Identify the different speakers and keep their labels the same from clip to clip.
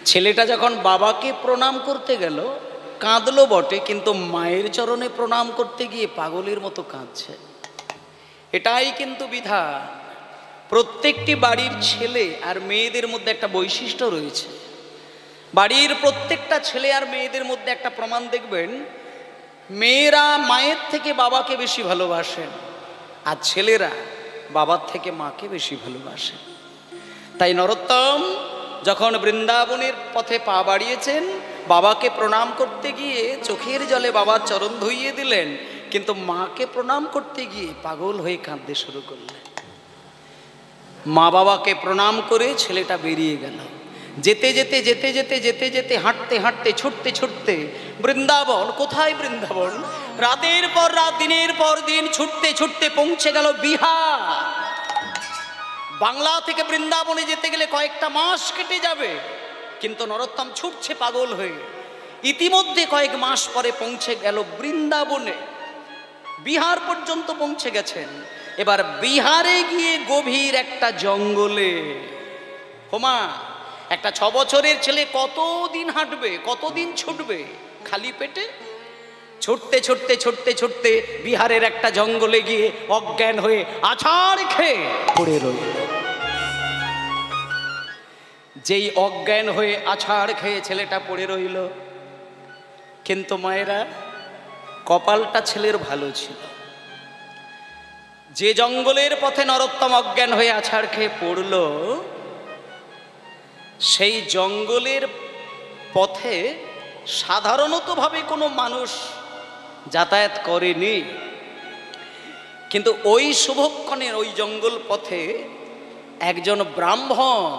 Speaker 1: ছেলেটা যখন বাবাকে প্রণাম করতে গেল কাঁদলো বটে, কিন্তু মায়ের চরণে প্রণাম করতে গিয়ে পাগলের মতো কাঁদছে। এটাই কিন্তু বিধান। প্রত্যেকটি বাড়ির ছেলে আর মেয়েদের মধ্যে একটা বৈশিষ্ট্য রয়েছে। বাড়ির প্রত্যেকটা ছেলে আর মেয়েদের মধ্যে একটা প্রমাণ দেখবেন, মেয়েরা মায়ের থেকে বাবাকে বেশি ভালোবাসেন আর ছেলেরা বাবার থেকে মাকে বেশি ভালোবাসেন। তাই নরোত্তম যখন বৃন্দাবনের পথে পা বাড়িয়েছেন, বাবাকে প্রণাম করতে গিয়ে চোখের জলে বাবার চরণ ধুইয়ে দিলেন, কিন্তু মাকে প্রণাম করতে গিয়ে পাগল হয়ে কাঁদতে শুরু করলেন। মা বাবাকে প্রণাম করে ছেলেটা বেরিয়ে গেল। যেতে যেতে যেতে যেতে যেতে যেতে হাঁটতে হাঁটতে ছুটতে ছুটতে বৃন্দাবন, কোথায় বৃন্দাবন, রাতের পর রাত দিনের পর দিন ছুটতে ছুটতে পৌঁছে গেল বিহার। বাংলা থেকে বৃন্দাবনে যেতে গেলে কয়েকটা মাস কেটে যাবে, কিন্তু নরোত্তম ছুটছে পাগল হয়ে। ইতিমধ্যে কয়েক মাস পরে পৌঁছে গেল বৃন্দাবনে, বিহার পর্যন্ত পৌঁছে গেছেন। এবার বিহারে গিয়ে গভীর একটা জঙ্গলে, হোমা একটা 6 বছরের ছেলে কতদিন হাঁটবে, কতদিন ছুটবে খালি পেটে? ছুটতে ছুটতে ছুটতে ছুটতে বিহারের একটা জঙ্গলে গিয়ে অজ্ঞান হয়ে আছাড় খেয়ে পড়ে রইল। যেই অজ্ঞান হয়ে আছাড় খেয়ে ছেলেটা পড়ে রইল, কিন্তু মায়েরা কপালটা ছেলের ভালো ছিল। যে জঙ্গলের পথে নরোত্তম অজ্ঞান হয়ে আছাড় খেয়ে পড়ল, সেই জঙ্গলের পথে সাধারণতভাবে কোনো মানুষ যাতায়াত করেনি, কিন্তু ওই শুভক্ষণের ওই জঙ্গল পথে একজন ব্রাহ্মণ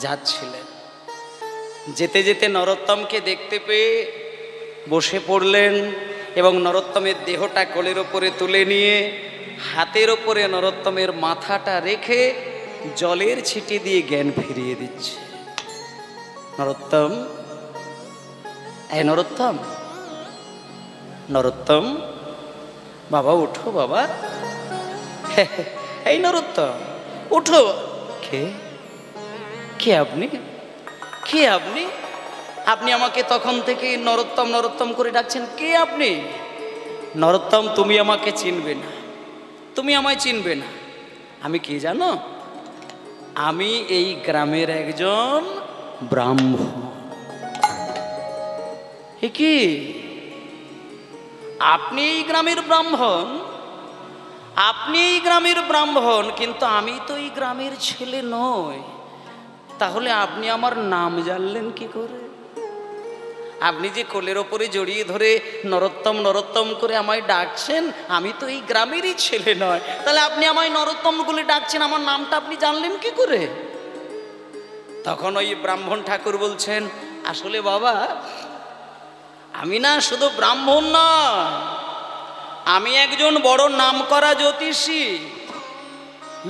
Speaker 1: যাচ্ছিলেন। যেতে যেতে নরোত্তমকে দেখতে পেয়ে বসে পড়লেন এবং নরোত্তমের দেহটা কোলের ওপরে তুলে নিয়ে হাতের ওপরে নরোত্তমের মাথাটা রেখে জলের ছিটি দিয়ে জ্ঞান ফিরিয়ে দিচ্ছে। নরোত্তম, এই নরোত্তম, নরোত্তম বাবা উঠো বাবা, এই নরোত্তম উঠো। কে কে আপনি? কে আপনি? আপনি আমাকে তখন থেকে নরোত্তম নরোত্তম করে ডাকছেন, কে আপনি? নরোত্তম, তুমি আমাকে চিনবে না, তুমি আমায় চিনবে না। আমি কি জানো? আমি এই গ্রামের একজন ব্রাহ্মণ। কি আপনি এই গ্রামের ব্রাহ্মণ? আপনি এই গ্রামের ব্রাহ্মণ, কিন্তু আমি তো এই গ্রামের ছেলে নই। তাহলে আপনি আমার নাম জানলেন কি করে? আপনি যে কোলের ওপরে জড়িয়ে ধরে নরোত্তম নরোত্তম করে আমায় ডাকছেন, আমি তো এই গ্রামেরই ছেলে নয়। তাহলে আপনি আমায় নরোত্তম বলে ডাকছেন, আমার নামটা আপনি জানলেন কি করে? তখন ওই ব্রাহ্মণ ঠাকুর বলছেন, আসলে বাবা আমি না শুধু ব্রাহ্মণ না, আমি একজন বড় নামকরা জ্যোতিষী।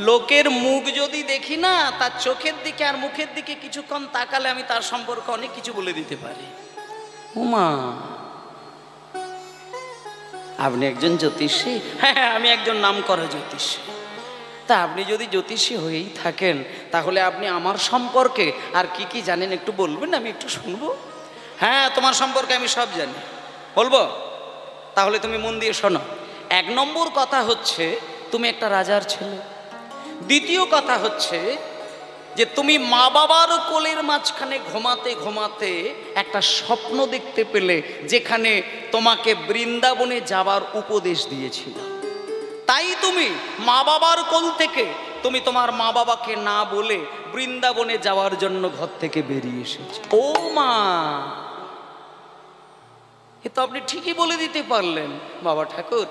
Speaker 1: লোকের মুখ যদি দেখি না, তার চোখের দিকে আর মুখের দিকে কিছুক্ষণ তাকালে আমি তার সম্পর্কে অনেক কিছু বলে দিতে পারি। উমা, আপনি একজন জ্যোতিষী? হ্যাঁ, আমি একজন নামকরা জ্যোতিষী। তা আপনি যদি জ্যোতিষী হয়েই থাকেন, তাহলে আপনি আমার সম্পর্কে আর কি কি জানেন একটু বলবেন, আমি একটু শুনবো। হ্যাঁ, তোমার সম্পর্কে আমি সব জানি, বলবো। তাহলে তুমি মন দিয়ে শোনো। 1 নম্বর কথা হচ্ছে তুমি একটা রাজার ছেলে। দ্বিতীয় কথা হচ্ছে যে তুমি মা বাবার কোলের মাঝখানে ঘুমাতে ঘুমাতে একটা স্বপ্ন দেখতে পেলে, যেখানে তোমাকে বৃন্দাবনে যাবার উপদেশ দিয়েছিল। তাই তুমি মা বাবার কোল থেকে তুমি তোমার মা বাবাকে না বলে বৃন্দাবনে যাওয়ার জন্য ঘর থেকে বেরিয়ে এসেছো। ও মা, এ তো আপনি ঠিকই বলে দিতে পারলেন বাবা ঠাকুর।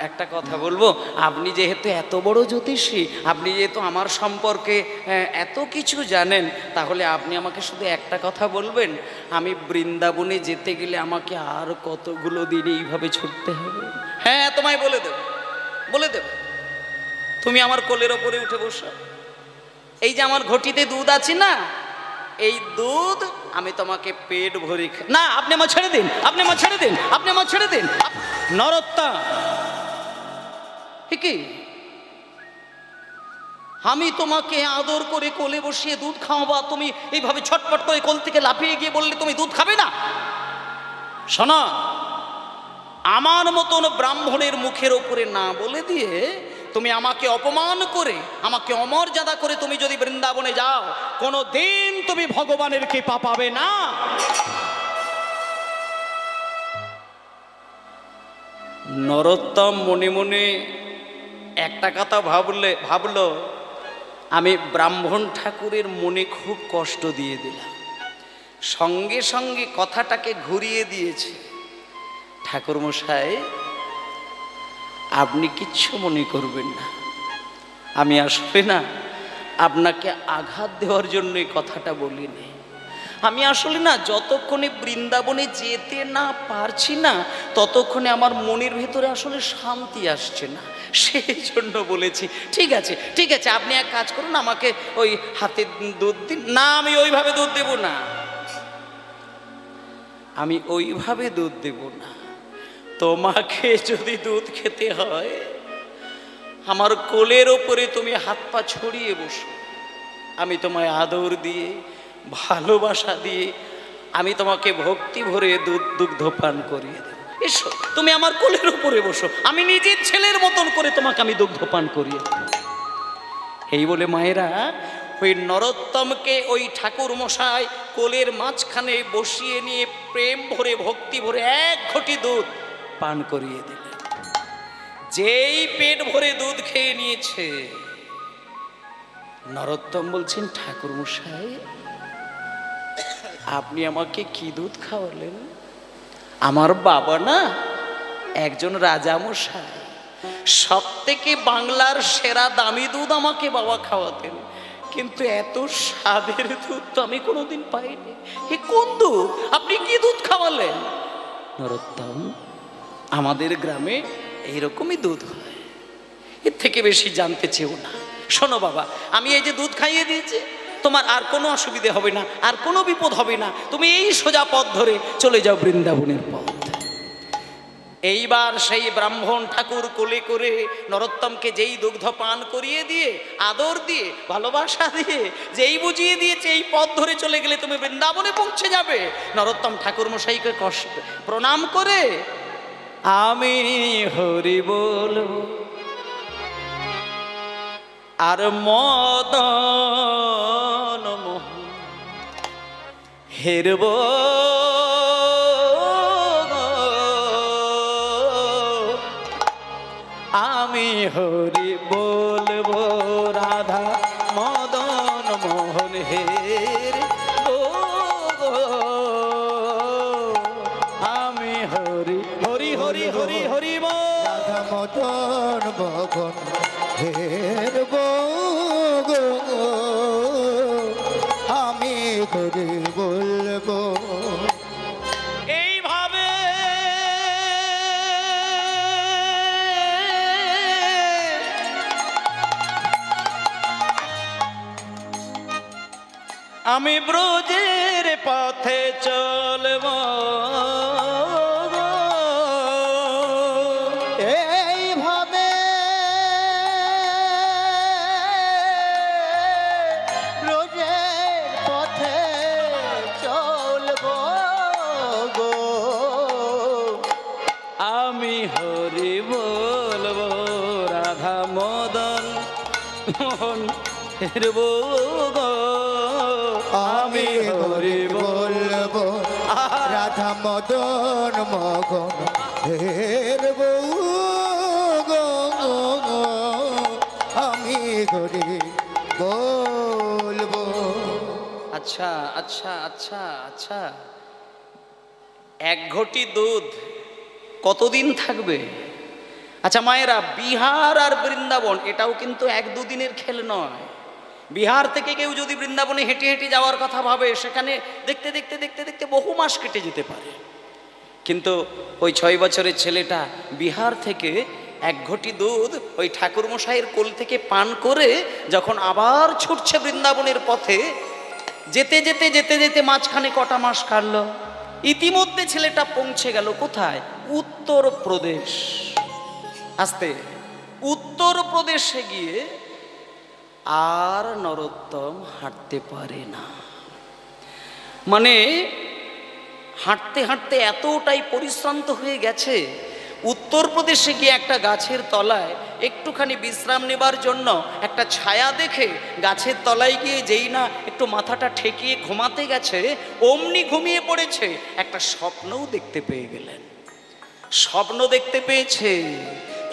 Speaker 1: একটা কথা বলবো, আপনি যেহেতু এত বড় জ্যোতিষী, আপনি যেহেতু আমার সম্পর্কে এত কিছু জানেন, তাহলে আপনি আমাকে শুধু একটা কথা বলবেন, আমি বৃন্দাবনে যেতে গেলে আমাকে আর কতগুলো দিন এইভাবে ছুটতে হবে? হ্যাঁ, তোমায় বলে দেব, বলে দেব। তুমি আমার কোলের ওপরে উঠে বসো। এই যে আমার ঘটিতে দুধ আছে না, এই দুধ আমি তোমাকে পেট ভরে না, আপনি আমার ছেড়ে দিন, আপনি আমার ছেড়ে দিন, আপনি আমার ছেড়ে দিন। নরোত্তম, কি আমি তোমাকে আদর করে কোলে বসিয়ে দুধ খাওয়াবা, তুমি এইভাবে ছটপট করে কোল থেকে লাফিয়ে গিয়ে বললে তুমি দুধ খাবে না? শোনো, আমার মতন ব্রাহ্মণের মুখের ওপরে না বলে দিয়ে তুমি আমাকে অপমান করে, আমাকে অমর্যাদা করে তুমি যদি বৃন্দাবনে যাও, কোনো দিন তুমি ভগবানের কৃপা পাবে না। নরোত্তম মনে মনে একটা কথা ভাবলো, আমি ব্রাহ্মণ ঠাকুরের মনে খুব কষ্ট দিয়ে দিলাম। সঙ্গে সঙ্গে কথাটাকে ঘুরিয়ে দিয়েছে, ঠাকুর মশাই আপনি কিচ্ছু মনে করবেন না, আমি আসলে না আপনাকে আঘাত দেওয়ার জন্য এই কথাটা বলিনি। আমি আসলে না যতক্ষণে বৃন্দাবনে যেতে না পারছি না, ততক্ষণে আমার মনের ভিতরে আসলে শান্তি আসছে না, সেই জন্য বলেছি। ঠিক আছে ঠিক আছে, আপনি এক কাজ করুন, আমাকে ওই হাতে দুধ দিন। না, আমি ওইভাবে দুধ দেব না, আমি ওইভাবে দুধ দেব না। তোমাকে যদি দুধ খেতে হয়, আমার কোলের ওপরে তুমি হাত পা ছড়িয়ে বসো, আমি তোমায় আদর দিয়ে ভালোবাসা দিয়ে আমি তোমাকে ভক্তি ভরে দুগ্ধপান করিয়ে দেব। এসো, তুমি আমার কোলের উপরে বসো, আমি নিজের ছেলের মতন করে তোমাকে আমি দুগ্ধপান করিয়ে দেব। এই বলে মায়েরা ওই নরোত্তমকে ওই ঠাকুর মশাই কোলের মাঝখানে বসিয়ে নিয়ে প্রেম ভরে ভক্তি ভরে এক ঘটি দুধ পান করিয়ে দিলেন। যেই পেট ভরে দুধ খেয়ে নিয়েছে, নরোত্তম বলছেন, ঠাকুর মশাই আপনি আমাকে কি দুধ খাওয়ালেন? আমার বাবা না একজন রাজা মশাই, সব থেকে বাংলার সেরা দামি দুধ আমাকে বাবা খাওয়াতেন, কিন্তু এত স্বাদের দুধ তো আমি কোনোদিন পাইনি। এ কোন দুধ? আপনি কি দুধ খাওয়ালেন? নরোত্তম, আমাদের গ্রামে এইরকমই দুধ হয়, এর থেকে বেশি জানতে চেও না। শোনো বাবা, আমি এই যে দুধ খাইয়ে দিয়েছি, তোমার আর কোনো অসুবিধে হবে না, আর কোনো বিপদ হবে না, তুমি এই সোজা পথ ধরে চলে যাও বৃন্দাবনের পথ। এইবার সেই ব্রাহ্মণ ঠাকুর কোলে করে নরোত্তমকে যেই দুগ্ধ পান করিয়ে দিয়ে, আদর দিয়ে, ভালোবাসা দিয়ে যেই বুঝিয়ে দিয়েছে এই পথ ধরে চলে গেলে তুমি বৃন্দাবনে পৌঁছে যাবে, নরোত্তম ঠাকুর মশাইকে কষ্ট প্রণাম করে আমি হরি বলবো আর মদন মোহন হেরব, আমি হরি বলবো রাধা মদন মোহন হেরব, আমি হরি হরি হরি হরি হরি
Speaker 2: রাধা মদন মোহন হেরব, আমি হরি বলবো।
Speaker 1: এইভাবে আমি ব্রজের পথে চলব,
Speaker 2: এইভাবে ব্রজের পথে চলবো গো,
Speaker 1: আমি হরি বলবো রাধা মদন মোহন হেরব,
Speaker 2: আমি হরি বলবো রাধা মদন মোহন হেরব গো, আমি হরি বলবো।
Speaker 1: আচ্ছা আচ্ছা আচ্ছা আচ্ছা, এক ঘটি দুধ কতদিন থাকবে? আচ্ছা মায়েরা, বিহার আর বৃন্দাবন এটাও কিন্তু এক দুদিনের খেল নয়। বিহার থেকে কেউ যদি বৃন্দাবনে হেঁটে হেঁটে যাওয়ার কথা ভাবে, সেখানে দেখতে দেখতে দেখতে দেখতে বহু মাস কেটে যেতে পারে। কিন্তু ওই 6 বছরের ছেলেটা বিহার থেকে এক ঘটি দুধ ওই ঠাকুরমশাইয়ের কোল থেকে পান করে যখন আবার ছুটছে বৃন্দাবনের পথে, যেতে যেতে যেতে যেতে মাঝখানে কটা মাস কাটলো, ইতিমধ্যে ছেলেটা পৌঁছে গেল কোথায়? উত্তরপ্রদেশ। আসতে উত্তরপ্রদেশে গিয়ে আর নরোত্তম হাঁটতে পারে না। মানে হাঁটতে হাঁটতে এতটাই পরিশ্রান্ত হয়ে গেছে, উত্তরপ্রদেশে গিয়ে একটা গাছের তলায় একটুখানি বিশ্রাম নেবার জন্য একটা ছায়া দেখে গাছের তলায় গিয়ে যেই না একটু মাথাটা ঠেকিয়ে ঘুমাতে গেছে, অমনি ঘুমিয়ে পড়েছে। একটা স্বপ্নও দেখতে পেয়ে গেলেন। স্বপ্ন দেখতে পেয়েছে,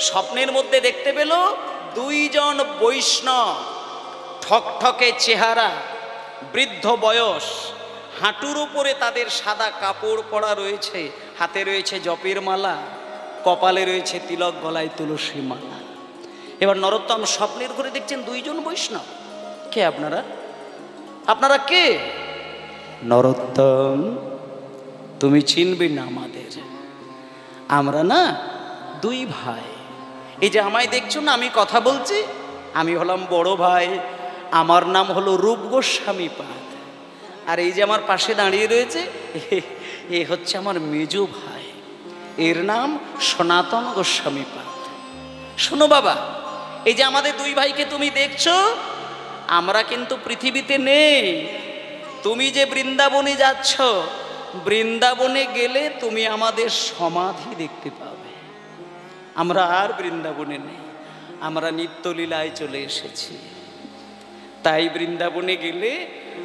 Speaker 1: স্বপ্নের মধ্যে দেখতে পেল দুইজন বৈষ্ণব, ঠকঠকে চেহারা, বৃদ্ধ বয়স, হাঁটুর উপরে তাদের সাদা কাপড় পরা রয়েছে, হাতে রয়েছে জপের মালা, কপালে রয়েছে তিলক, গলায় তুলসী মালা। এবার নরোত্তম স্বপ্নের ঘরে দেখছেন দুইজন বৈষ্ণব। কে আপনারা? আপনারা কে? নরোত্তম, তুমি চিনবে না আমাদের। আমরা না দুই ভাই। এই যে আমায় দেখছো না, আমি কথা বলছি, আমি হলাম বড় ভাই, আমার নাম হলো রূপ গোস্বামী পাদ। আর এই যে আমার পাশে দাঁড়িয়ে রয়েছে, এ হচ্ছে আমার মেজো ভাই, এর নাম সনাতন গোস্বামী পাদ। শোনো বাবা, এই যে আমাদের দুই ভাইকে তুমি দেখছো, আমরা কিন্তু পৃথিবীতে নেই। তুমি যে বৃন্দাবনে যাচ্ছ, বৃন্দাবনে গেলে তুমি আমাদের সমাধি দেখতে পাবে। আমরা আর বৃন্দাবনে নেই, আমরা নিত্যলীলায় চলে এসেছি। তাই বৃন্দাবনে গেলে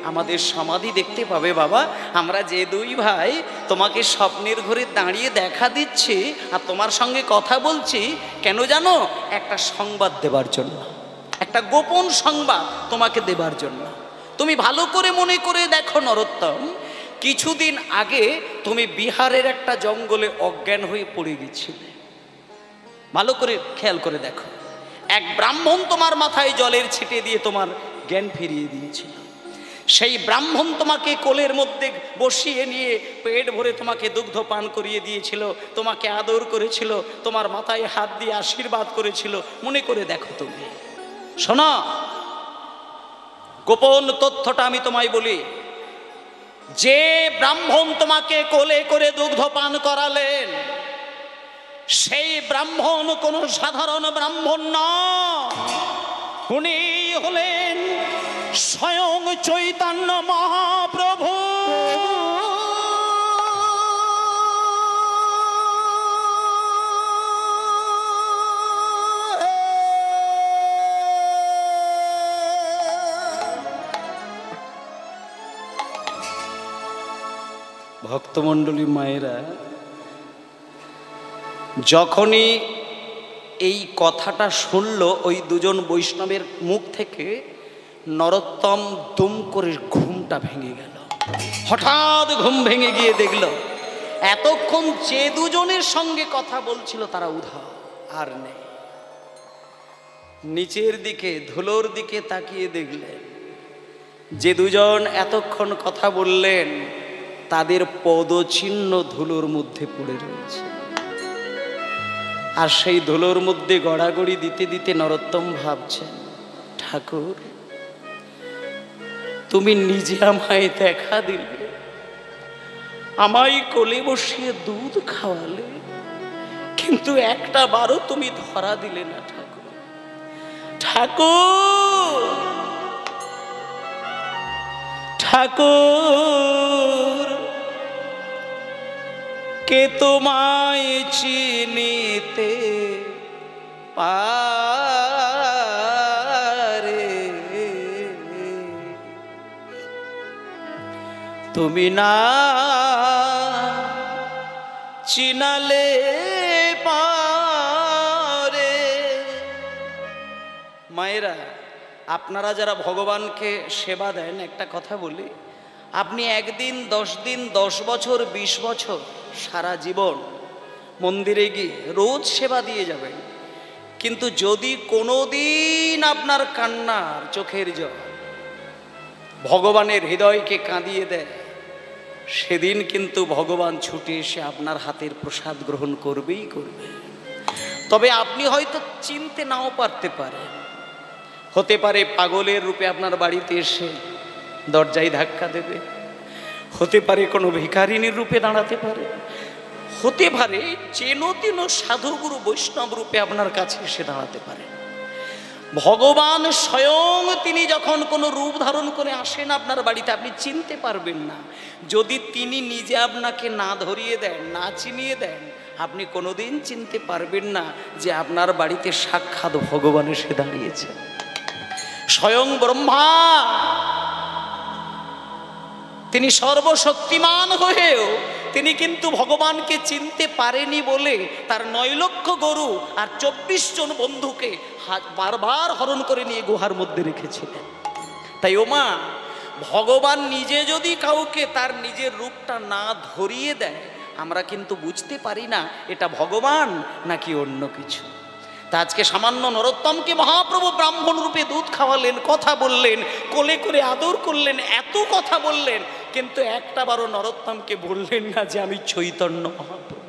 Speaker 1: আমাদের সমাধি দেখতে পাবে বাবা। আমরা যে দুই ভাই তোমাকে স্বপ্নের ঘরে দাঁড়িয়ে দেখা দিচ্ছি আর তোমার সঙ্গে কথা বলছি, কেন জানো? একটা সংবাদ দেবার জন্য, একটা গোপন সংবাদ তোমাকে দেবার জন্য। তুমি ভালো করে মনে করে দেখো নরোত্তম, কিছুদিন আগে তুমি বিহারের একটা জঙ্গলে অজ্ঞান হয়ে পড়ে গেছিলে। ভালো করে খেয়াল করে দেখো, এক ব্রাহ্মণ তোমার মাথায় জলের ছিটে দিয়ে তোমার জ্ঞান ফিরিয়ে দিয়েছিল। সেই ব্রাহ্মণ তোমাকে কোলের মধ্যে বসিয়ে নিয়ে পেট ভরে তোমাকে দুগ্ধ পান করিয়ে দিয়েছিল, তোমাকে আদর করেছিল, তোমার মাথায় হাত দিয়ে আশীর্বাদ করেছিল। মনে করে দেখো তুমি। শোনো, গোপন তথ্যটা আমি তোমায় বলি। যে ব্রাহ্মণ তোমাকে কোলে করে দুগ্ধ পান করালেন, সেই ব্রাহ্মণ কোনো সাধারণ ব্রাহ্মণ নয়, উনি হলেন স্বয়ং চৈতন্য মহাপ্রভু। ভক্তমণ্ডলী মায়েরা, যখনই এই কথাটা শুনল ওই দুজন বৈষ্ণবের মুখ থেকে, নরোত্তম দুম করে ঘুমটা ভেঙে গেল। হঠাৎ ঘুম ভেঙে গিয়ে দেখল এতক্ষণ যে দুজনের সঙ্গে কথা বলছিল তারা উধাও, আর নেই। নিচের দিকে ধুলোর দিকে তাকিয়ে দেখলেন যে দুজন এতক্ষণ কথা বললেন তাদের পদচিহ্ন ধুলোর মধ্যে পড়ে রয়েছে। আর সেই ধুলোর মধ্যে গড়াগড়ি দিতে দিতে নরোত্তম ভাবছেন, ঠাকুর তুমি নিজে আমায় দেখা দিলে, আমায় কোলে বসিয়ে দুধ খাওয়ালে, কিন্তু একটা বারও তুমি ধরা দিলে না ঠাকুর। ঠাকুর ঠাকুর, কে তোমায় চিনিতে পারে, তুমি না চিনালে পারে। মায়েরা, আপনারা যারা ভগবানকে সেবা দেন, একটা কথা বলি, আপনি একদিন, 10 দিন, 10 বছর, 20 বছর, সারা জীবন মন্দিরে গিয়ে রোজ সেবা দিয়ে যাবেন, কিন্তু যদি কোনোদিন আপনার কান্নার চোখের জল ভগবানের হৃদয়কে কাঁদিয়ে দেয়, সেদিন কিন্তু ভগবান ছুটে এসে আপনার হাতের প্রসাদ গ্রহণ করবেই করবে। তবে আপনি হয়তো চিনতে নাও পারতে পারেন। হতে পারে পাগলের রূপে আপনার বাড়িতে এসে দরজায় ধাক্কা দেবে, হতে পারে কোনো ভিখারিনীর রূপে দাঁড়াতে পারে, হতে পারে চেনো তেনো সাধুগুরু বৈষ্ণব রূপে আপনার কাছে এসে দাঁড়াতে পারে। ভগবান স্বয়ং তিনি যখন কোনো রূপ ধারণ করে আসেন আপনার বাড়িতে, আপনি চিনতে পারবেন না। যদি তিনি নিজে আপনাকে না ধরিয়ে দেন, না চিনিয়ে দেন, আপনি কোনোদিন চিনতে পারবেন না যে আপনার বাড়িতে সাক্ষাৎ ভগবান এসে দাঁড়িয়েছে। স্বয়ং ব্রহ্মা তিনি সর্বশক্তিমান হয়েও তিনি কিন্তু ভগবানকে চিনতে পারেনি বলে তার 9 লক্ষ গরু আর 24 জন বন্ধুকে বারবার হরণ করে নিয়ে গুহার মধ্যে রেখেছিলেন। তাই ওমা, ভগবান নিজে যদি কাউকে তার নিজের রূপটা না ধরিয়ে দেয়, আমরা কিন্তু বুঝতে পারি না এটা ভগবান নাকি অন্য কিছু। তা আজকে সামান্য নরোত্তমকে মহাপ্রভু ব্রাহ্মণ রূপে দুধ খাওয়ালেন, কথা বললেন, কোলে করে আদর করলেন, এত কথা বললেন, কিন্তু একটা বারও নরোত্তমকে বললেন না যে আমি চৈতন্য মহাপ্রভু।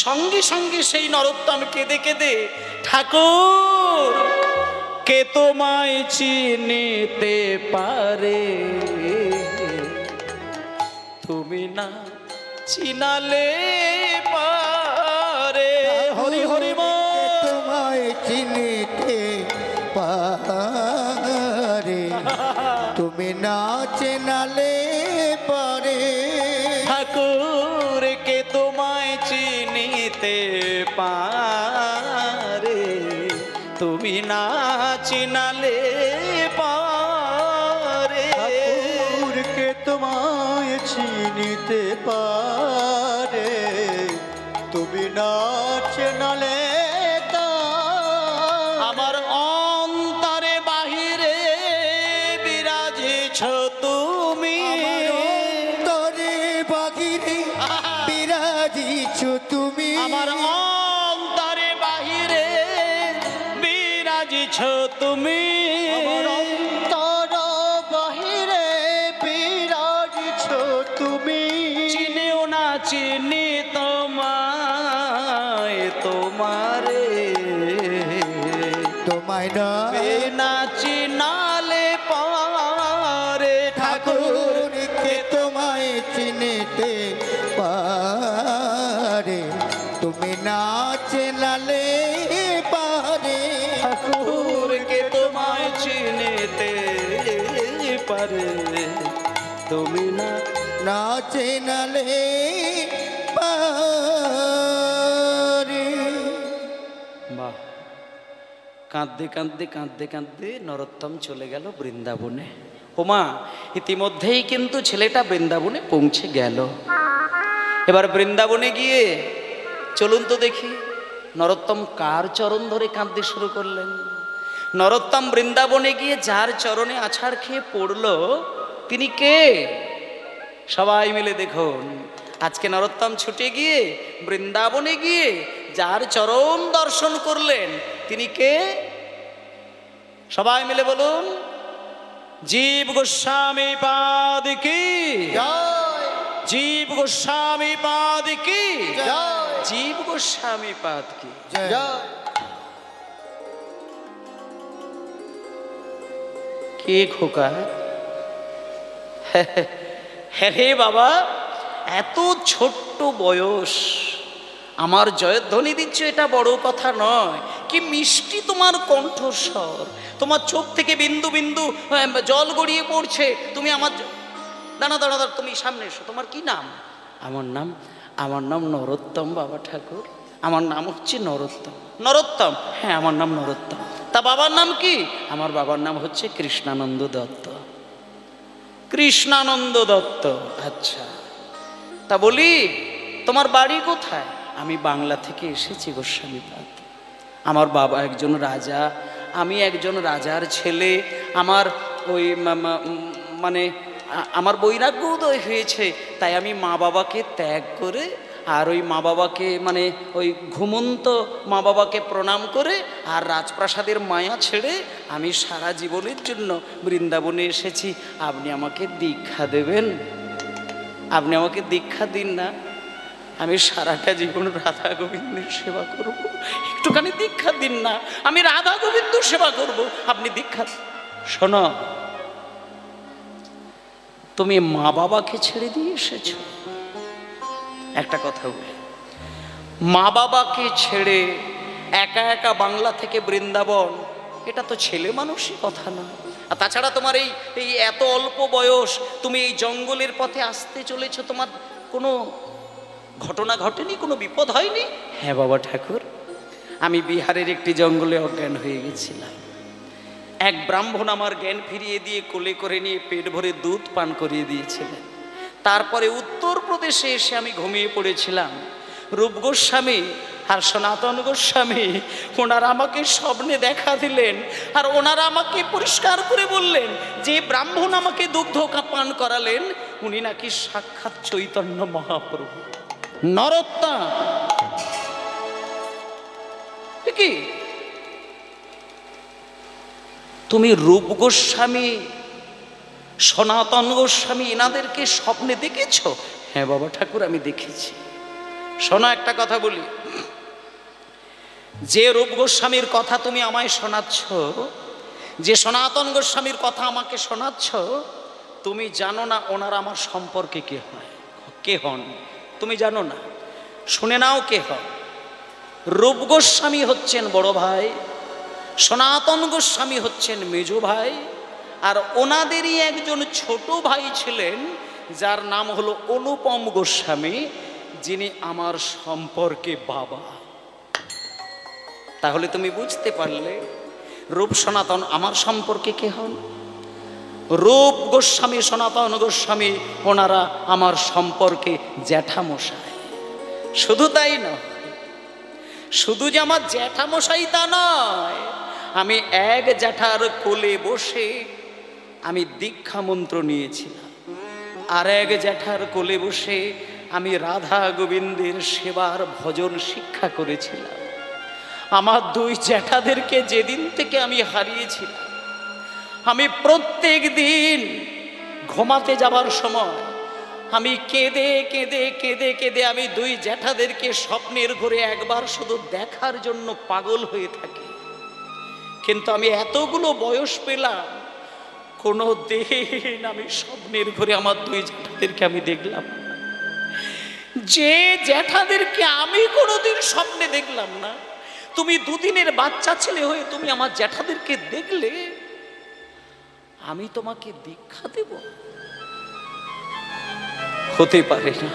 Speaker 1: সঙ্গে সঙ্গে সেই নরোত্তম কেঁদে কেঁদে, ঠাকুর কে তোমায় চিনিতে পারে, তুমি না চিনালে পারে। হরি হরি বল।
Speaker 2: তোমায় চিনিতে পারে, তুমি না চেনালে পারে।
Speaker 1: ঠাকুর কে তোমায় চিনিতে পারে, তুমি না চিনালে পারে।
Speaker 2: ঠাকুর কে তোমায় চিনিতে পারে, তুমি না চেনালে
Speaker 1: আমার অন্তরে বাহিরে বিরাজেছ তুমি,
Speaker 2: অন্তরে বাহিরে বিরাজিছ তুমি,
Speaker 1: আমার অন্তরে বাহিরে বিরাজিছ তুমি,
Speaker 2: আমার অন্তর বাহিরে বিরাজিছ তুমি।
Speaker 1: চিনেও না চিনি তোমায়, তোমারে
Speaker 2: তোমায়
Speaker 1: না চিনালে পারে। ঠাকুর
Speaker 2: কে তোমায় চিনিতে পারে, তুমি না চেনালে পারে।
Speaker 1: ঠাকুর কে তোমায় চিনিতে পারে, তুমি না
Speaker 2: না চেনালে পারে।
Speaker 1: বাহ! কাঁদতে কাঁদতে কাঁদতে কাঁদতে নরোত্তম চলে গেল বৃন্দাবনে। ওমা, ইতিমধ্যেই কিন্তু ছেলেটা বৃন্দাবনে পৌঁছে গেল। এবার বৃন্দাবনে গিয়ে চলুন তো দেখি নরোত্তম কার চরণ ধরে কাঁদতে শুরু করলেন। নরোত্তম বৃন্দাবনে গিয়ে যার চরণে আছাড় খেয়ে পড়ল, তিনি কে? সবাই মিলে দেখুন। আজকে নরোত্তম ছুটে গিয়ে বৃন্দাবনে গিয়ে যার চরণ দর্শন করলেন, তিনি কে? সবাই মিলে বলুন, জীব গোস্বামী পাদ কি, জীব গোস্বামী পাদ কি, জীব গোস্বামী পাদ কি। কে খোকা? হ্যাঁ বাবা, এত ছোট্ট বয়স আমার জয়ধ্বনি দিচ্ছ, এটা বড় কথা নয়। কি মিষ্টি তোমার কণ্ঠস্বর, তোমার চোখ থেকে বিন্দু বিন্দু জল গড়িয়ে পড়ছে। তুমি আমার দাঁড়া দাঁড়া দাঁড়া, তুমি সামনে এসো। তোমার কি নাম? আমার নাম নরোত্তম বাবা ঠাকুর, আমার নাম হচ্ছে নরোত্তম। নরোত্তম? হ্যাঁ, আমার নাম নরোত্তম। তা বাবার নাম কি? আমার বাবার নাম হচ্ছে কৃষ্ণানন্দ দত্ত। কৃষ্ণানন্দ দত্ত, আচ্ছা। তা বলি তোমার বাড়ি কোথায়? আমি বাংলা থেকে এসেছি গোস্বামীপাদ। আমার বাবা একজন রাজা, আমি একজন রাজার ছেলে। আমার ওই মানে আমার বৈরাগ্য উদয় হয়েছে, তাই আমি মা বাবাকে ত্যাগ করে আর ওই মা বাবাকে মানে ওই ঘুমন্ত মা বাবাকে প্রণাম করে আর রাজপ্রাসাদের মায়া ছেড়ে আমি সারা জীবনের জন্য বৃন্দাবনে এসেছি। আপনি আমাকে দীক্ষা দেবেন? আপনি আমাকে দীক্ষা দিন না, আমি সারাটা জীবন রাধা গোবিন্দের সেবা করব। একটুখানি দীক্ষা দিন না, আমি রাধা গোবিন্দ সেবা করব, আপনি দীক্ষা। শোনো, তুমি মা বাবাকে ছেড়ে দিয়ে এসেছো। একটা কথা বলি, মা বাবাকে ছেড়ে একা একা বাংলা থেকে বৃন্দাবন, এটা তো ছেলে মানুষই কথা না। আর তাছাড়া তোমার এই এই এত অল্প বয়স, তুমি এই জঙ্গলের পথে আসতে চলেছো, তোমার কোনো ঘটনা ঘটেনি, কোনো বিপদ হয়নি? হ্যাঁ বাবা ঠাকুর, আমি বিহারের একটি জঙ্গলে অজ্ঞান হয়ে গেছিলাম। এক ব্রাহ্মণ আমার জ্ঞান ফিরিয়ে দিয়ে কোলে করে নিয়ে পেট ভরে দুধ পান করিয়ে দিয়েছিলেন। তারপরে উত্তরপ্রদেশে এসে আমি ঘুমিয়ে পড়েছিলাম। রূপ গোস্বামী আর সনাতন গোস্বামী ওনারা আমাকে স্বপ্নে দেখা দিলেন, আর ওনারা আমাকে পরিষ্কার করে বললেন যে ব্রাহ্মণ আমাকে দুগ্ধ পান করালেন উনি নাকি সাক্ষাৎ চৈতন্য মহাপ্রভু নরোত্তম। কি তুমি রূপ গোস্বামী, সনাতন গোস্বামী এনাদেরকে স্বপ্নে দেখেছ? হ্যাঁ বাবা ঠাকুর, আমি দেখেছি। শোনো একটা কথা বলি, যে রূপ গোস্বামীর কথা তুমি আমায় শোনাচ্ছ, যে সনাতন গোস্বামীর কথা আমাকে শোনাচ্ছ, তুমি জানো না ওনারা আমার সম্পর্কে কে হয়, কে হন? তুমি জানো না? শুনে নাও কে হন। রূপ গোস্বামী হচ্ছেন বড় ভাই, সনাতন গোস্বামী হচ্ছেন মেজ ভাই, আর ওনাদেরই একজন ছোট ভাই ছিলেন যার নাম হলো অনুপম গোস্বামী, যিনি আমার সম্পর্কে বাবা। তাহলে তুমি বুঝতে পারলে রূপ সনাতন আমার সম্পর্কে কে হন। রূপ গোস্বামী, সনাতন গোস্বামী ওনারা আমার সম্পর্কে জ্যাঠামশাই। শুধু তাই নয়, শুধু যে আমার জ্যাঠামশাই তা নয়, আমি এক জ্যাঠার কোলে বসে আমি দীক্ষা মন্ত্র নিয়েছিলাম, আর এক জ্যাঠার কোলে বসে আমি রাধা গোবিন্দের সেবার ভজন শিক্ষা করেছিলাম। আমার দুই জ্যাঠাদেরকে যেদিন থেকে আমি হারিয়েছিলাম, আমি প্রত্যেক দিন ঘুমাতে যাবার সময় আমি কেঁদে কেঁদে কেঁদে কেঁদে আমি দুই জ্যাঠাদেরকে স্বপ্নের ঘরে একবার শুধু দেখার জন্য পাগল হয়ে থাকি। কিন্তু আমি এতগুলো বয়স পেলাম, কোনো দিন আমি স্বপ্নের ঘরে আমার দুই জ্যাঠাদেরকে আমি দেখলাম না। যে জ্যাঠাদেরকে আমি কোনোদিন স্বপ্নে দেখলাম না, তুমি দুদিনের বাচ্চা ছেলে হয়ে তুমি আমার জ্যাঠাদেরকে দেখলে, আমি তোমাকে দীক্ষা দেব? হতে পারে না।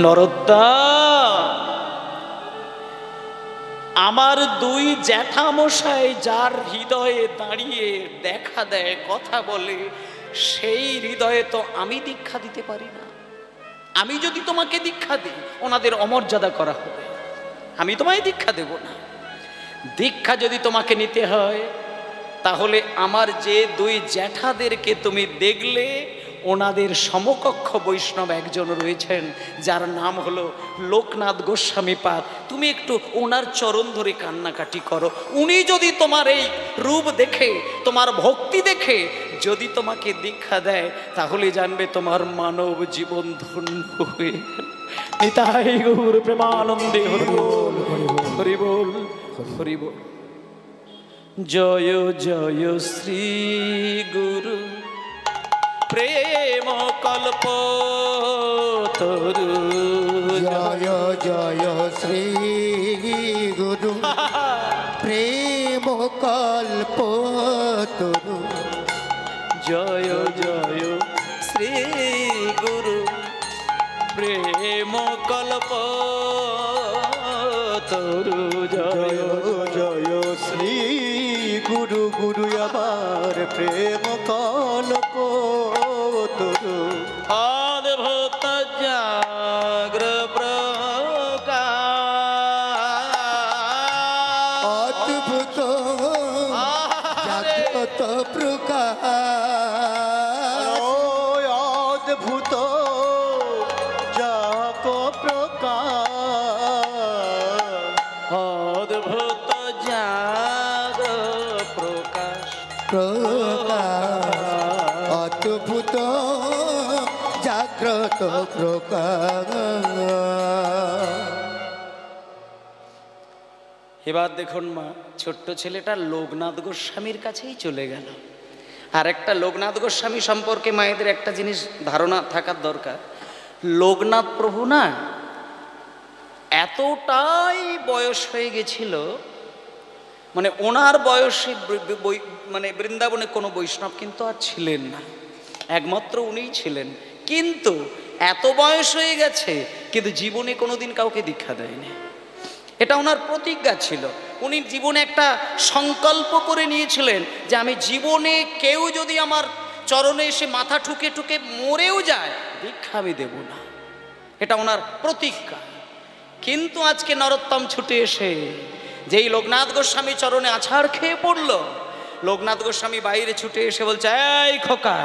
Speaker 1: নরোত্তম, আমার দুই জ্যাঠামশাই যার হৃদয়ে দাঁড়িয়ে দেখা দেয়, কথা বলে, সেই হৃদয়ে তো আমি দীক্ষা দিতে পারি না। আমি যদি তোমাকে দীক্ষা দিই ওনাদের অমর্যাদা করা হবে, আমি তোমায় দীক্ষা দেব না। দীক্ষা যদি তোমাকে নিতে হয় তাহলে আমার যে দুই জ্যাঠাদেরকে তুমি দেখলে, ওনাদের সমকক্ষ বৈষ্ণব একজন রয়েছেন যার নাম হলো লোকনাথ গোস্বামী পাদ, তুমি একটু ওনার চরণ ধরে কান্নাকাটি করো। উনি যদি তোমার এই রূপ দেখে, তোমার ভক্তি দেখে যদি তোমাকে দীক্ষা দেয়, তাহলে জানবে তোমার মানব জীবন ধন্য হয়ে গেল। নিতাই গৌর প্রেমানন্দে হরি বল, হরি বল, হরি বল। জয় জয় শ্রী গুরু প্রেম কল্প তরু,
Speaker 2: জয় জয় শ্রী গুরু প্রেম কল্প তরু,
Speaker 1: জয় জয় শ্রী গুরু প্রেম কল্প তরু,
Speaker 2: জয় জয় শ্রী গুরু গুরু আমার প্রেম কল্প তরু,
Speaker 1: অদ্ভুত জাগ্র প্রকাশ,
Speaker 2: অদ্ভুত জাগ্রত প্রকাশ, অদ্ভুত জাগ প্রকাশ,
Speaker 1: অদ্ভুত জাগ প্রকাশ,
Speaker 2: অদ্ভুত জাগ্রত প্রকাশ।
Speaker 1: এবার দেখুন মা, ছোট্ট ছেলেটা লোকনাথ গোস্বামীর কাছেই চলে গেল। আর একটা লোকনাথ গোস্বামী সম্পর্কে মায়েদের একটা জিনিস ধারণা থাকার দরকার, লোকনাথ প্রভু না এতটাই বয়স হয়ে গেছিল, মানে ওনার বয়সে মানে বৃন্দাবনে কোনো বৈষ্ণব কিন্তু আর ছিলেন না, একমাত্র উনিই ছিলেন। কিন্তু এত বয়স হয়ে গেছে কিন্তু জীবনে কোনোদিন কাউকে দীক্ষা দেয়নি। এটা ওনার প্রতিজ্ঞা ছিল। উনি জীবনে একটা সংকল্প করে নিয়েছিলেন যে আমি জীবনে কেউ যদি আমার চরণে এসে মাথা ঠুকে ঠুকে মরেও যায়, দীক্ষা আমি দেব না। এটা ওনার প্রতিজ্ঞা। কিন্তু আজকে নরোত্তম ছুটে এসে যেই লোকনাথ গোস্বামী চরণে আছাড় খেয়ে পড়ল, লোকনাথ গোস্বামী বাইরে ছুটে এসে বলছে, এই খোকা,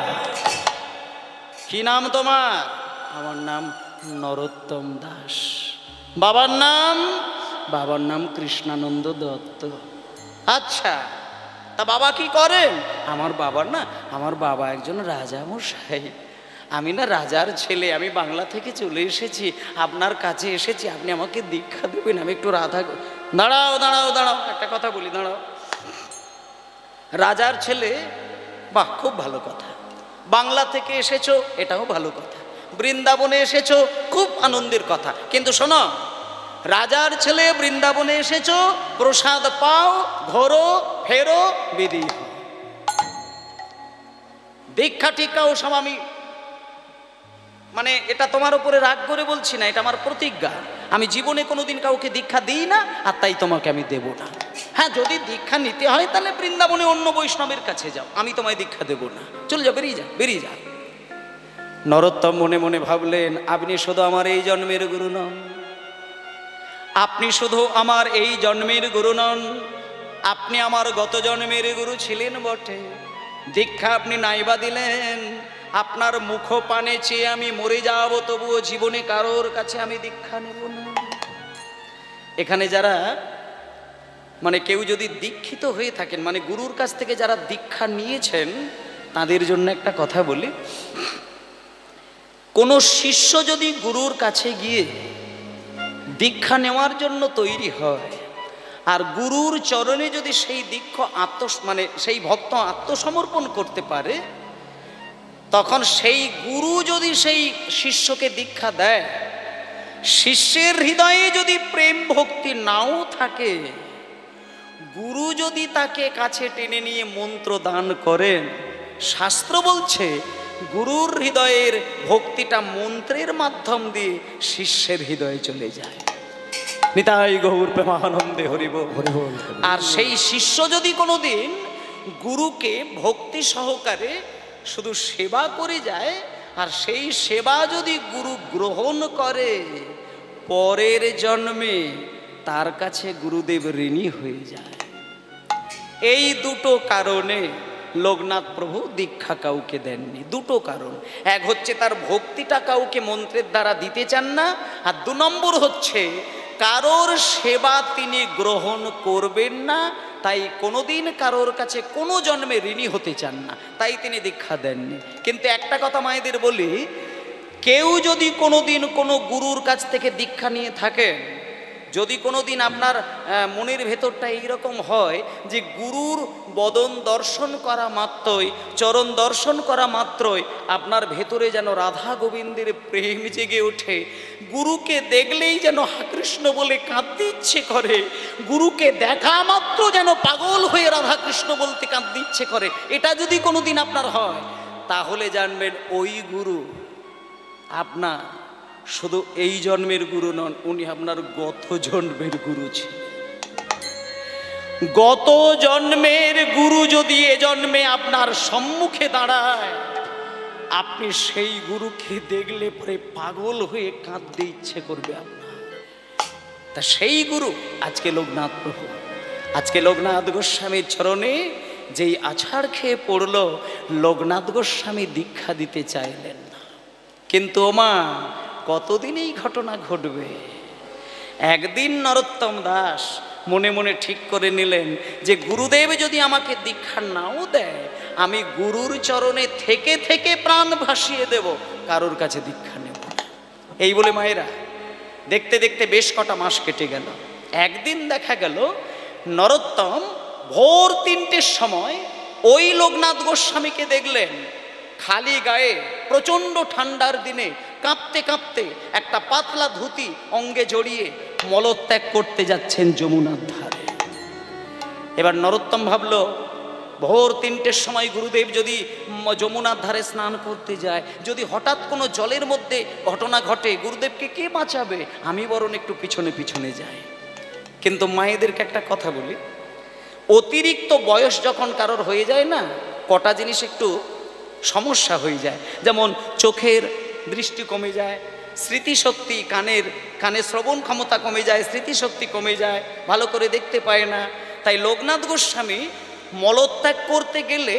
Speaker 1: কি নাম তোমার? আমার নাম নরোত্তম দাস। বাবার নাম? বাবার নাম কৃষ্ণানন্দ দত্ত। আচ্ছা, তা বাবা কি করেন? আমার বাবা একজন রাজা মশাই। আমি না রাজার ছেলে, আমি বাংলা থেকে চলে এসেছি, আপনার কাছে এসেছি, আপনি আমাকে দীক্ষা দেবেন। আমি একটু দাঁড়াও দাঁড়াও দাঁড়াও, একটা কথা বলি, দাঁড়াও। রাজার ছেলে, বাহ, খুব ভালো কথা। বাংলা থেকে এসেছো, এটাও ভালো কথা। বৃন্দাবনে এসেছো, খুব আনন্দের কথা। কিন্তু শোনো, রাজার ছেলে বৃন্দাবনে এসেছো, প্রসাদ পাও, ঘোরো, ফেরো, বিধি। দীক্ষা টিকা ও সব আমি, মানে এটা তোমার উপরে রাগ করে বলছি না, এটা আমার প্রতিজ্ঞা। আমি জীবনে কোনোদিন কাউকে দীক্ষা দিই না, আর তাই তোমাকে আমি দেব না। হ্যাঁ, যদি দীক্ষা নিতে হয় তাহলে বৃন্দাবনে অন্য বৈষ্ণবের কাছে যাও, আমি তোমায় দীক্ষা দেব না। চলে যাও, বেরিয়ে যা। নরোত্তম মনে মনে ভাবলেন, আপনি শুধু আমার এই জন্মের গুরু নন, আপনি শুধু আমার এই জন্মের গুরু নন, আপনি আমার গত জন্মের গুরু ছিলেন বটে। দীক্ষা আপনি নাইবা দিলেন, আপনার মুখ পানে চেয়ে আমি মরে যাব, তবুও জীবনে কারোর কাছে আমি দীক্ষা নেব না। এখানে যারা, মানে কেউ যদি দীক্ষিত হয়ে থাকেন, মানে গুরুর কাছ থেকে যারা দীক্ষা নিয়েছেন, তাদের জন্য একটা কথা বলি। কোনো শিষ্য যদি গুরুর কাছে গিয়ে দীক্ষা নেওয়ার জন্য তৈরি হয়, আর গুরুর চরণে যদি সেই দীক্ষা সেই ভক্ত আত্মসমর্পণ করতে পারে, তখন সেই গুরু যদি সেই শিষ্যকে দীক্ষা দেয়, শিষ্যের হৃদয়ে যদি প্রেম ভক্তি নাও থাকে, গুরু যদি তাকে কাছে টেনে নিয়ে মন্ত্র দান করেন, শাস্ত্র বলছে গুরুর হৃদয়ের ভক্তিটা মন্ত্রের মাধ্যম দিয়ে শিষ্যের হৃদয়ে চলে যায়। নিতাই গৌর প্রেমানন্দে হরিবোল। আর সেই শিষ্য যদি কোনোদিন গুরুকে ভক্তি সহকারে শুধু সেবা করে যায়, আর সেই সেবা যদি গুরু গ্রহণ করে, পরের জন্মে তার কাছে গুরুদেব ঋণী হয়ে যায়। এই দুটো কারণে লোকনাথ প্রভু দীক্ষা কাউকে দেননি। দুটো কারণ, এক হচ্ছে তার ভক্তিটা কাউকে মন্ত্রের দ্বারা দিতে চান না, আর 2 নম্বর হচ্ছে কারোর সেবা তিনি গ্রহণ করবেন না, তাই কোনোদিন কারোর কাছে কোনো জন্মে ঋণী হতে চান না, তাই তিনি দীক্ষা দেননি। কিন্তু একটা কথা মায়েদের বলি, কেউ যদি কোনোদিন কোনো গুরুর কাছ থেকে দীক্ষা নিয়ে থাকেন, যদি কোনোদিন আপনার মনের ভেতরটা এইরকম হয় যে গুরুর বদন দর্শন করা মাত্রই, চরণ দর্শন করা মাত্রই আপনার ভেতরে যেন রাধা গোবিন্দের প্রেম জেগে ওঠে, গুরুকে দেখলেই যেন কৃষ্ণ বলে কাঁদতে ইচ্ছে করে, গুরুকে দেখা মাত্র যেন পাগল হয়ে রাধা কৃষ্ণ বলতে কাঁদতে ইচ্ছে করে, এটা যদি কোনোদিন আপনার হয়, তাহলে জানবেন ওই গুরু আপনার শুধু এই জন্মের গুরু নন, উনি আপনার গত জন্মের গুরু ছিলেন। গত জন্মের গুরু যদি এ জন্মে আপনার সম্মুখে দাঁড়ায়, আপনি সেই গুরুকে দেখলে পরে পাগল হয়ে কাঁদতে ইচ্ছে করবে আপনার। তা সেই গুরু আজকে লোকনাথ প্রভু, আজকে লোকনাথ গোস্বামীর চরণে যেই আছাড় খেয়ে পড়ল, লোকনাথ গোস্বামী দীক্ষা দিতে চাইলেন না। কিন্তু ওমা, কতদিন এই ঘটনা ঘটবে? একদিন নরোত্তম দাস মনে মনে ঠিক করে নিলেন যে গুরুদেব যদি আমাকে দীক্ষা নাও দেয়, আমি গুরুর চরণে থেকে থেকে প্রাণ ভাসিয়ে দেব, কারোর কাছে দীক্ষা নেব না। এই বলে মায়েরা দেখতে দেখতে বেশ কটা মাস কেটে গেল। একদিন দেখা গেল নরোত্তম ভোর 3টের সময় ওই লোকনাথ গোস্বামীকে দেখলেন খালি গায়ে, প্রচণ্ড ঠান্ডার দিনে কাঁপতে কাঁপতে একটা পাতলা ধুতি অঙ্গে জড়িয়ে মলত্যাগ করতে যাচ্ছেন যমুনার ধারে। এবার নরোত্তম ভাবলো, ভোর 3টের সময় গুরুদেব যদি যমুনার ধারে স্নান করতে যায়, যদি হঠাৎ কোনো জলের মধ্যে ঘটনা ঘটে, গুরুদেবকে কে বাঁচাবে? আমি বরং একটু পিছনে পিছনে যাই। কিন্তু মায়েদেরকে একটা কথা বলি, অতিরিক্ত বয়স যখন কারোর হয়ে যায় না, কটা জিনিস একটু সমস্যা হয়ে যায়। যেমন চোখের দৃষ্টি কমে যায়, স্মৃতিশক্তি, কানে শ্রবণ ক্ষমতা কমে যায়, স্মৃতিশক্তি কমে যায়, ভালো করে দেখতে পায় না। তাই লোকনাথ গোস্বামী মলত্যাগ করতে গেলে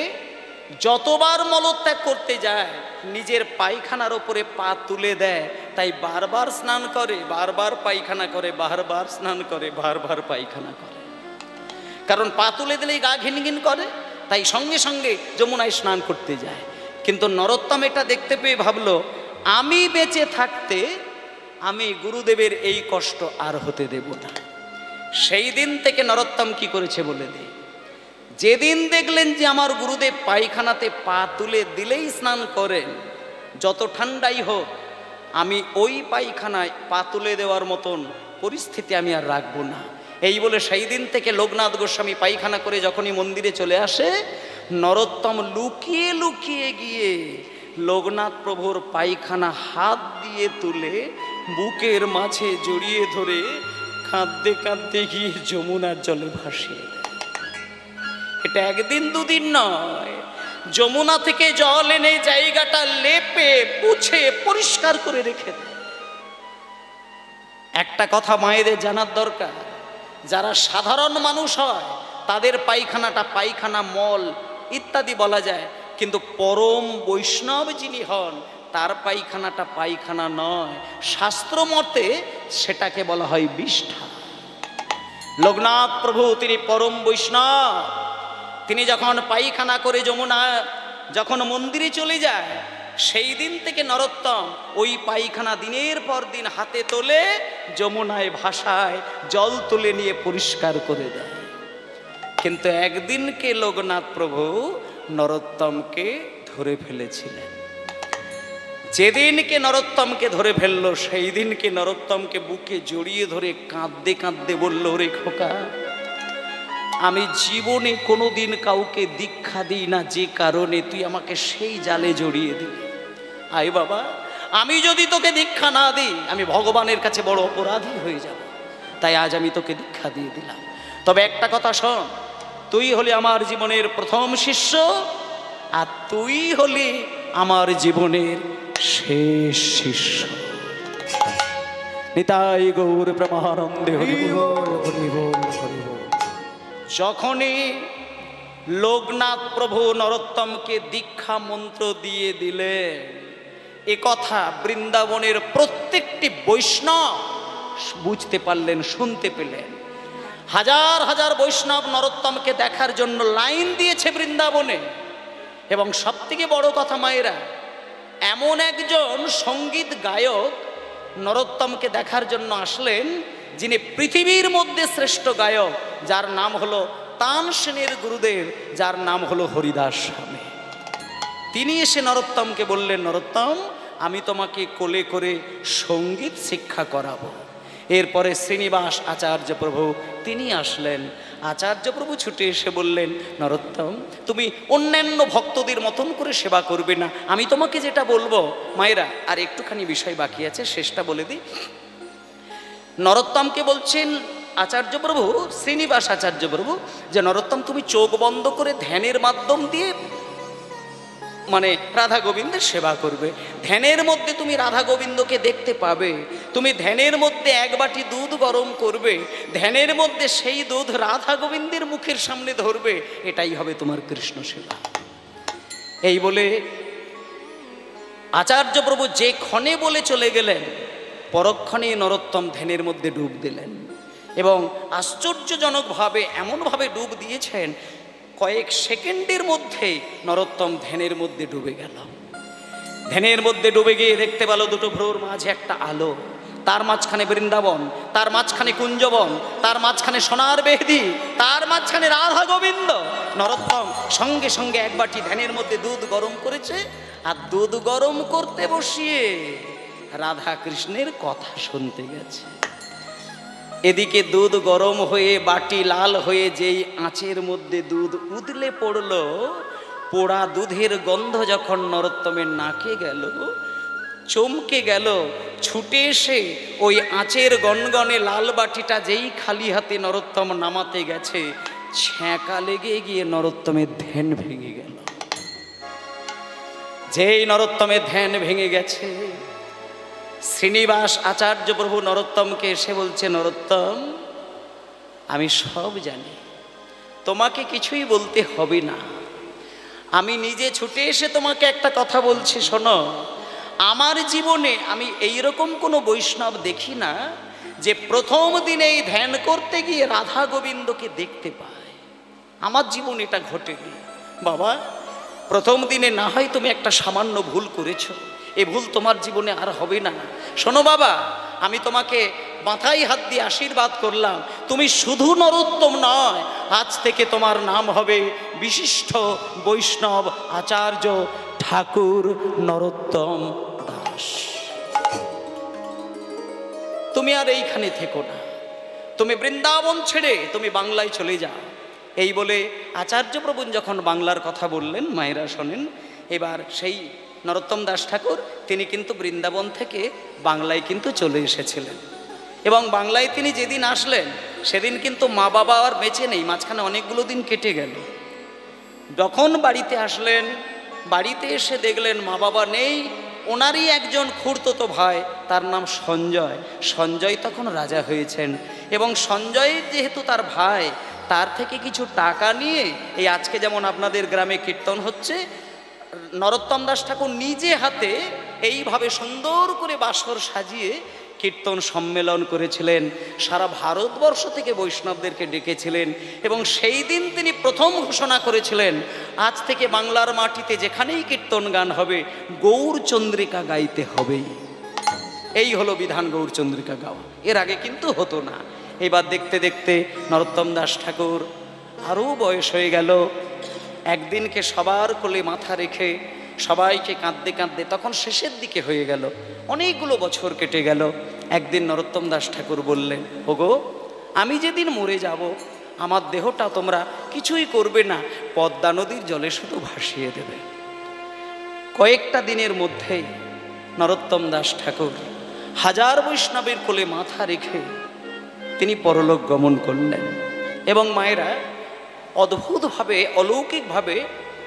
Speaker 1: যতবার মলত্যাগ করতে যায় নিজের পায়খানার ওপরে পা তুলে দেয়। তাই বারবার স্নান করে, বারবার পায়খানা করে, বারবার স্নান করে, বারবার পায়খানা করে। কারণ পা তুলে দিলেই গা ঘিনঘিন করে, তাই সঙ্গে সঙ্গে যমুনায় স্নান করতে যায়। কিন্তু নরোত্তম এটা দেখতে পেয়ে ভাবলো, আমি বেঁচে থাকতে আমি গুরুদেবের এই কষ্ট আর হতে দেব না। সেই দিন থেকে নরোত্তম কি করেছে বলে দিই। যেদিন দেখলেন যে আমার গুরুদেব পায়খানাতে পা তুলে দিলেই স্নান করেন, যত ঠান্ডাই হোক, আমি ওই পায়খানায় পা তুলে দেওয়ার মতন পরিস্থিতি আমি আর রাখবো না। এই বলে সেই দিন থেকে লোকনাথ গোস্বামী পায়খানা করে যখনই মন্দিরে চলে আসে, নরোত্তম লুকিয়ে লুকিয়ে গিয়ে লোকনাথ প্রভুর পায়খানা হাত দিয়ে তুলে বুকের মাঝে জড়িয়ে ধরে কাঁদতে কাঁদতে গিয়ে যমুনার জলে ভাসিয়ে দেয়। এটা একদিন দুদিন নয়, যমুনা থেকে জল এনে জায়গাটা লেপে পুছে পরিষ্কার করে রেখে দেয়। একটা কথা মায়েদের জানার দরকার, যারা সাধারণ মানুষ হয় তাদের পায়খানাটা পায়খানা, মল ইত্যাদি বলা যায়, কিন্তু পরম বৈষ্ণব যিনি হন তার পায়খানাটা পায়খানা নয়, শাস্ত্র মতে সেটাকে বলা হয় বিষ্ঠা। লোকনাথ প্রভু তিনি পরম বৈষ্ণব। তিনি যখন পায়খানা করে যমুনা যখন মন্দিরে চলে যায়, সেই দিন থেকে নরোত্তম ওই পায়খানা দিনের পর দিন হাতে তোলে যমুনায় ভাসায়, জল তুলে নিয়ে পরিষ্কার করে দেয়। কিন্তু একদিনকে লোকনাথ প্রভু নরোত্তমকে ধরে ফেলেছিলেন। যেদিনকে নরোত্তমকে ধরে ফেললো, সেই দিনকে নরোত্তমকে বুকে জড়িয়ে ধরে কাঁদতে কাঁদতে বলল, রে খোকা, আমি জীবনে কোনোদিন কাউকে দীক্ষা দিই না, যে কারণে তুই আমাকে সেই জালে জড়িয়ে দিলি। আয় বাবা, আমি যদি তোকে দীক্ষা না দিই আমি ভগবানের কাছে বড় অপরাধী হয়ে যাব। তাই আজ আমি তোকে দীক্ষা দিয়ে দিলাম। তবে একটা কথা শোন, তুই হলি আমার জীবনের প্রথম শিষ্য, আর তুই হলি আমার জীবনের শেষ শিষ্য। নিতাই গৌর প্রেমানন্দে হরি বল, হরি বল, হরি বল। যখনই লোকনাথ প্রভু নরোত্তমকে দীক্ষা মন্ত্র দিয়ে দিলেন, এ কথা বৃন্দাবনের প্রত্যেকটি বৈষ্ণব বুঝতে পারলেন, শুনতে পেলেন। হাজার হাজার বৈষ্ণব নরোত্তমকে দেখার জন্য লাইন দিয়েছে বৃন্দাবনে। এবং সবথেকে বড় কথা মায়েরা, এমন একজন সঙ্গীত গায়ক নরোত্তমকে দেখার জন্য আসলেন, যিনি পৃথিবীর মধ্যে শ্রেষ্ঠ গায়ক, যার নাম হলো তানসেনের গুরুদেব, যার নাম হলো হরিদাস স্বামী। তিনি এসে নরোত্তমকে বললেন, নরোত্তম, আমি তোমাকে কোলে করে সঙ্গীত শিক্ষা করাবো। এরপরে শ্রীনিবাস আচার্য প্রভু তিনি আসলেন। আচার্য প্রভু ছুটে এসে বললেন, নরোত্তম, তুমি অন্যান্য ভক্তদের মতন করে সেবা করবে না, আমি তোমাকে যেটা বলবো। মায়েরা, আর একটুখানি বিষয় বাকি আছে, শেষটা বলে দিই। নরোত্তমকে বলছেন আচার্য প্রভু, শ্রীনিবাস আচার্য প্রভু, যে নরোত্তম, তুমি চোখ বন্ধ করে ধ্যানের মাধ্যম দিয়ে মানে রাধা গোবিন্দের সেবা করবে। ধ্যানের মধ্যে তুমি রাধা গোবিন্দকে দেখতে পাবে। তুমি ধ্যানের মধ্যে এক বাটি দুধ গরম করবে, ধ্যানের মধ্যে সেই দুধ রাধা গোবিন্দের মুখের সামনে ধরবে, এটাই হবে তোমার কৃষ্ণ সেবা। এই বলে আচার্য প্রভু যে ক্ষণে বলে চলে গেলেন, পরক্ষণে নরোত্তম ধ্যানের মধ্যে ডুব দিলেন। এবং আশ্চর্যজনকভাবে এমনভাবে ডুব দিয়েছেন, কয়েক সেকেন্ডের মধ্যে নরোত্তম ধ্যানের মধ্যে ডুবে গেল। ধ্যানের মধ্যে ডুবে গিয়ে দেখতে পেল দুটো ভ্রুর মাঝে একটা আলো, তার মাঝখানে বৃন্দাবন, তার মাঝখানে কুঞ্জবন, তার মাঝখানে সোনার বেদি, তার মাঝখানে রাধা গোবিন্দ। নরোত্তম সঙ্গে সঙ্গে এক বাটি ধ্যানের মধ্যে দুধ গরম করেছে, আর দুধ গরম করতে বসিয়ে রাধা কৃষ্ণের কথা শুনতে গেছে। এদিকে দুধ গরম হয়ে বাটি লাল হয়ে যেই আঁচের মধ্যে দুধ উদলে পড়ল, পোড়া দুধের গন্ধ যখন নরোত্তমের নাকে গেল, চমকে গেল, ছুটে এসে ওই আঁচের গনগনে লাল বাটিটা যেই খালি হাতে নরোত্তম নামাতে গেছে, ছ্যাঁকা লেগে গিয়ে নরোত্তমের ধ্যান ভেঙে গেল। যেই নরোত্তমের ধ্যান ভেঙে গেছে, শ্রীনিবাস আচার্য প্রভু নরোত্তমকে এসে বলছে, নরোত্তম, আমি সব জানি, তোমাকে কিছুই বলতে হবে না, আমি নিজে ছুটে এসে তোমাকে একটা কথা বলছি, শোনো। আমার জীবনে আমি এইরকম কোনো বৈষ্ণব দেখি না যে প্রথম দিনে এই ধ্যান করতে গিয়ে রাধা গোবিন্দকে দেখতে পায়। আমার জীবন এটা ঘটেনি। বাবা, প্রথম দিনে না হয় তুমি একটা সামান্য ভুল করেছো, এ ভুল তোমার জীবনে আর হবে না। শোনো বাবা, আমি তোমাকে মাথায় হাত দিয়ে আশীর্বাদ করলাম, তুমি শুধু নরোত্তম নয়, আজ থেকে তোমার নাম হবে বিশিষ্ট বৈষ্ণব আচার্য ঠাকুর নরোত্তম দাস। তুমি আর এইখানে থেকো না, তুমি বৃন্দাবন ছেড়ে তুমি বাংলায় চলে যাও। এই বলে আচার্য প্রভু যখন বাংলার কথা বললেন, মায়েরা শোনেন, এবার সেই নরোত্তম দাস ঠাকুর তিনি কিন্তু বৃন্দাবন থেকে বাংলায় কিন্তু চলে এসেছিলেন। এবং বাংলায় তিনি যেদিন আসলেন সেদিন কিন্তু মা বাবা আর বেঁচে নেই, মাঝখানে অনেকগুলো দিন কেটে গেল। যখন বাড়িতে আসলেন, বাড়িতে এসে দেখলেন মা বাবা নেই, ওনারই একজন খুড়তুতো ভাই, তার নাম সঞ্জয়। সঞ্জয় তখন রাজা হয়েছেন এবং সঞ্জয় যেহেতু তার ভাই, তার থেকে কিছু টাকা নিয়ে এই আজকে যেমন আপনাদের গ্রামে কীর্তন হচ্ছে, নরোত্তম দাস ঠাকুর নিজে হাতে এইভাবে সুন্দর করে বাসর সাজিয়ে কীর্তন সম্মেলন করেছিলেন। সারা ভারতবর্ষ থেকে বৈষ্ণবদেরকে ডেকেছিলেন এবং সেই দিন তিনি প্রথম ঘোষণা করেছিলেন, আজ থেকে বাংলার মাটিতে যেখানেই কীর্তন গান হবে গৌরচন্দ্রিকা গাইতে হবেই। এই হলো বিধান, গৌরচন্দ্রিকা গাওয়া। এর আগে কিন্তু হতো না। এবার দেখতে দেখতে নরোত্তম দাস ঠাকুর আরও বয়স হয়ে গেল। একদিনকে সবার কোলে মাথা রেখে সবাইকে কাঁদতে কাঁদতে, তখন শেষের দিকে হয়ে গেল, অনেকগুলো বছর কেটে গেল। একদিন নরোত্তম দাস ঠাকুর বললেন, ওগো, আমি যেদিন মরে যাব আমার দেহটা তোমরা কিছুই করবে না, পদ্মা নদীর জলে শুধু ভাসিয়ে দেবে। কয়েকটা দিনের মধ্যেই নরোত্তম দাস ঠাকুর হাজার বৈষ্ণবের কোলে মাথা রেখে তিনি পরলোক গমন করলেন। এবং মায়েরা, অদ্ভুতভাবে অলৌকিকভাবে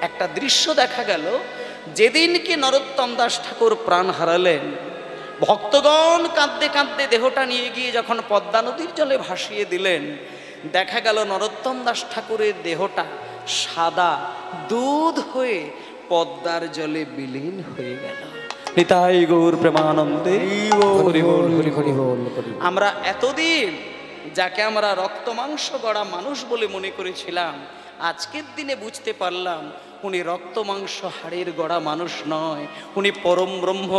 Speaker 1: একটা দৃশ্য দেখা গেল। যেদিনকে নরোত্তম দাস ঠাকুর প্রাণ হারালেন, ভক্তগণ কাঁদতে কাঁদতে দেহটা নিয়ে গিয়ে যখন পদ্মা নদীর জলে ভাসিয়ে দিলেন, দেখা গেল নরোত্তম দাস ঠাকুরের দেহটা সাদা দুধ হয়ে পদ্মার জলে বিলীন হয়ে গেল। নিতাই গৌর প্রেমানন্দে হরি বল, হরি হরি বল। আমরা এতদিন যাকে আমরা রক্ত মাংস গড়া মানুষ বলে মনে করেছিলাম, আজকের দিনে বুঝতে পারলাম উনি রক্ত মাংস হাড়ের গড়া মানুষ নয়, উনি পরম ব্রহ্ম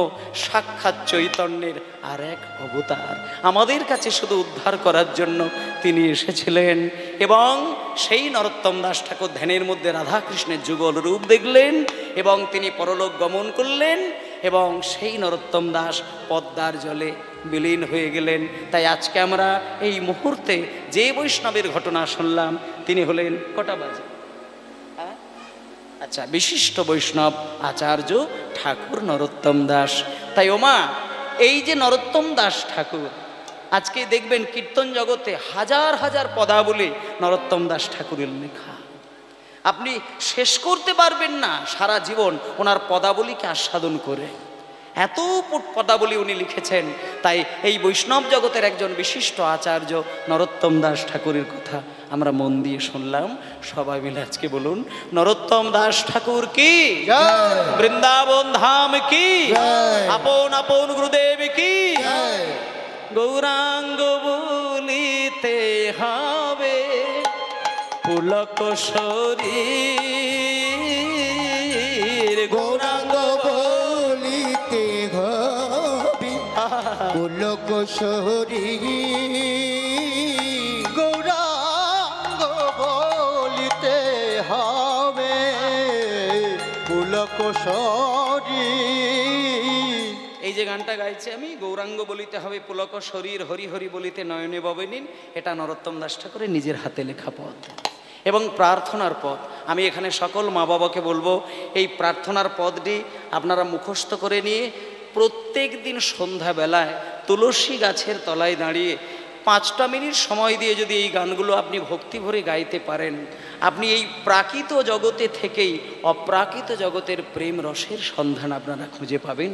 Speaker 1: সাক্ষাৎ চৈতন্যের আর এক অবতার। আমাদের কাছে শুধু উদ্ধার করার জন্য তিনি এসেছিলেন। এবং সেই নরোত্তম দাস ঠাকুর ধ্যানের মধ্যে রাধাকৃষ্ণের যুগল রূপ দেখলেন এবং তিনি পরলোক গমন করলেন এবং সেই নরোত্তম দাস পদ্মার জলে বিলীন হয়ে গেলেন। তাই আজকে আমরা এই মুহূর্তে যে বৈষ্ণবের ঘটনা শুনলাম, তিনি হলেন কটা বাজে? আচ্ছা, বিশিষ্ট বৈষ্ণব আচার্য ঠাকুর নরোত্তম দাস। তাই ওমা, এই যে নরোত্তম দাস ঠাকুর, আজকে দেখবেন কীর্তন জগতে হাজার হাজার পদাবলী নরোত্তম দাস ঠাকুরের লেখা। আপনি শেষ করতে পারবেন না সারা জীবন ওনার পদাবলীকে আস্বাদন করে, এত পদাবলী উনি লিখেছেন। তাই এই বৈষ্ণব জগতের একজন বিশিষ্ট আচার্য নরোত্তম দাস ঠাকুরের কথা আমরা মন দিয়ে শুনলাম। সবাই মিলে আজকে বলুন, নরোত্তম দাস ঠাকুর কি, বৃন্দাবন ধাম কি, আপন আপন গুরুদেব কি, গৌরাঙ্গ বলিতে হবে পুলক শরীর,
Speaker 2: গৌরাঙ্গ বলিতে হবে পুলক শরীর, গৌরাঙ্গ বলিতে হবে পুলক শরীর।
Speaker 1: এই যে গানটা গাইছে আমি, গৌরাঙ্গ বলিতে হবে পুলক শরীর, হরি হরি বলিতে নয়নে ববেনিন, এটা নরোত্তম দাস ঠাকুরের নিজের হাতে লেখা পদ এবং প্রার্থনার পদ। আমি এখানে সকল মা বাবাকে বলবো, এই প্রার্থনার পদটি আপনারা মুখস্থ করে নিয়ে প্রত্যেক দিন সন্ধ্যাবেলায় তুলসী গাছের তলায় দাঁড়িয়ে 5টা মিনিট সময় দিয়ে যদি এই গানগুলো আপনি ভক্তি ভরে গাইতে পারেন, আপনি এই প্রাকৃত জগতে থেকেই অপ্রাকৃত জগতের প্রেম রসের সন্ধান আপনারা খুঁজে পাবেন।